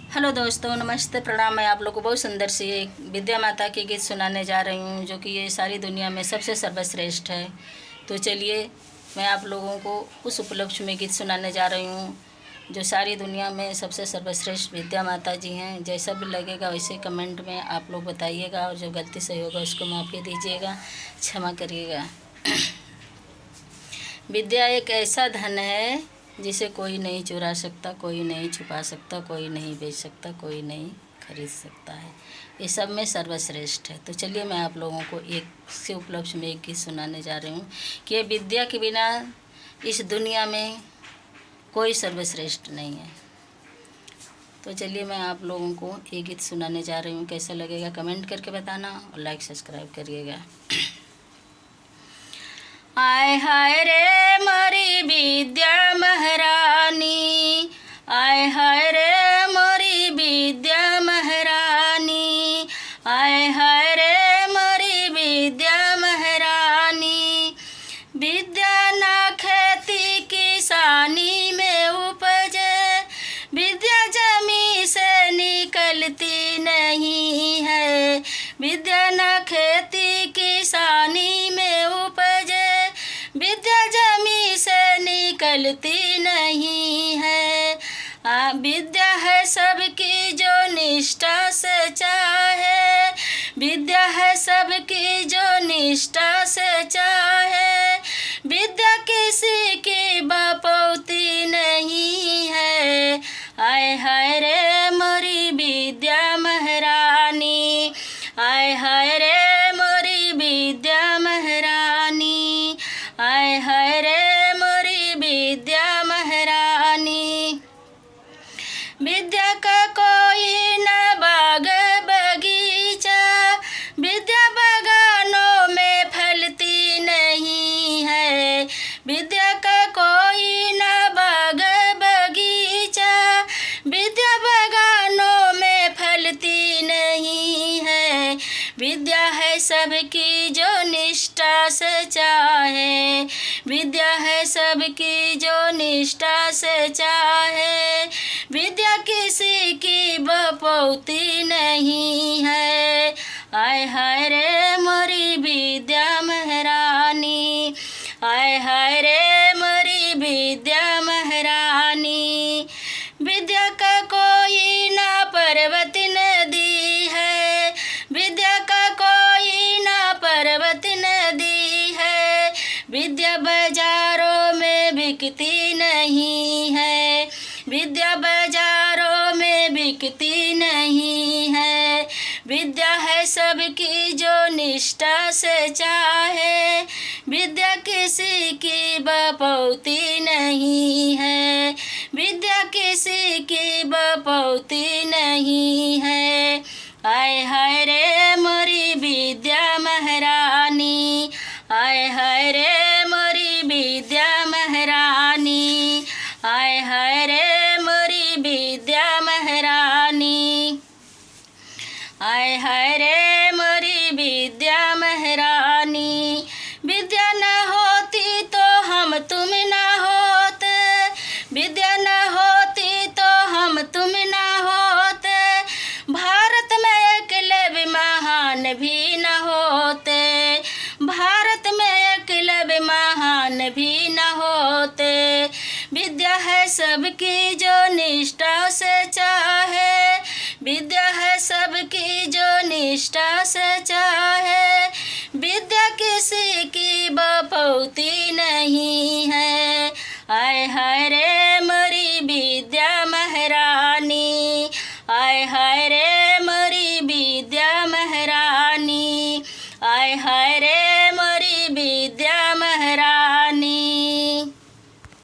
Hello दोस्तों, नमस्ते, प्रणाम। मैं आप लोग को बहुत सुंदर सी एक विद्या माता के गीत सुनाने जा रही हूँ, जो कि ये सारी दुनिया में सबसे सर्वश्रेष्ठ है। तो चलिए, मैं आप लोगों को उस उपलक्ष्य में गीत सुनाने जा रही हूँ जो सारी दुनिया में सबसे सर्वश्रेष्ठ विद्या माता जी हैं। जैसा भी लगेगा वैसे कमेंट में आप लोग बताइएगा, और जो गलती सही होगा उसको माफ़ी दीजिएगा, क्षमा करिएगा। विद्या एक ऐसा धन है जिसे कोई नहीं चुरा सकता, कोई नहीं छुपा सकता, कोई नहीं बेच सकता, कोई नहीं खरीद सकता है। ये सब में सर्वश्रेष्ठ है। तो चलिए, मैं आप लोगों को एक से उपलक्ष्य में एक गीत सुनाने जा रही हूँ कि ये विद्या के बिना इस दुनिया में कोई सर्वश्रेष्ठ नहीं है। तो चलिए, मैं आप लोगों को एक गीत सुनाने जा रही हूँ। कैसा लगेगा कमेंट करके बताना, और लाइक सब्सक्राइब करिएगा। आय हाय रे मोरी विद्या महारानी, आय हाय रे मोरी विद्या महारानी, आय हाय रे मोरी विद्या महारानी। विद्या ना खेती किसानी में उपजे, विद्या जमी से निकलती नहीं है। विद्या ना खेती किसानी में उपजे, विद्या जमी से निकलती नहीं है। विद्या है सबकी जो निष्ठा से चाहे, विद्या है सबकी जो निष्ठा से चाहे। विद्या किसी की बपौती नहीं है। आय हाय रे मोरी विद्या महारानी, आय हाय रे मोरी विद्या महारानी, आय हाय रे मोरी विद्या महारानी। विद्या का कोई न बाग बगीचा, विद्या बगानों में फलती नहीं है। विद्या का कोई न बाग बगीचा, विद्या बगानों में फलती नहीं है। विद्या है सबकी जो निष्ठा से चाहे, विद्या है सबकी जो निष्ठा से चाहे। विद्या किसी की बपौती नहीं है। आय हाय रे मोरी विद्या महारानी, आय हाय रे मोरी विद्या महारानी। विद्या का कोई ना पर्वत नदी है, विद्या का कोई ना पर्वत नदी है। विद्या बाजारों में बिकती नहीं है, विद्या बाजारों में बिकती नहीं है। विद्या है सबकी जो निष्ठा से चाहे, विद्या किसी की बपौती नहीं है। विद्या किसी की बपौती नहीं है। आय हाय रे मोरी विद्या महारानी, आय हाय रे मोरी विद्या महारानी, आय हाय रे मोरी विद्या महारानी, आय हाय रे मोरी विद्या महारानी। विद्या न होती तो हम तुम न होते, विद्या न होती तो हम तुम न होते। भारत में एकलव्य महान भी न होते, भारत में एकलव्य महान भी न होते। विद्या है सबकी जो निष्ठा से चाहे, विद्या है सबकी जो निष्ठा से चाहे। विद्या किसी की बपौती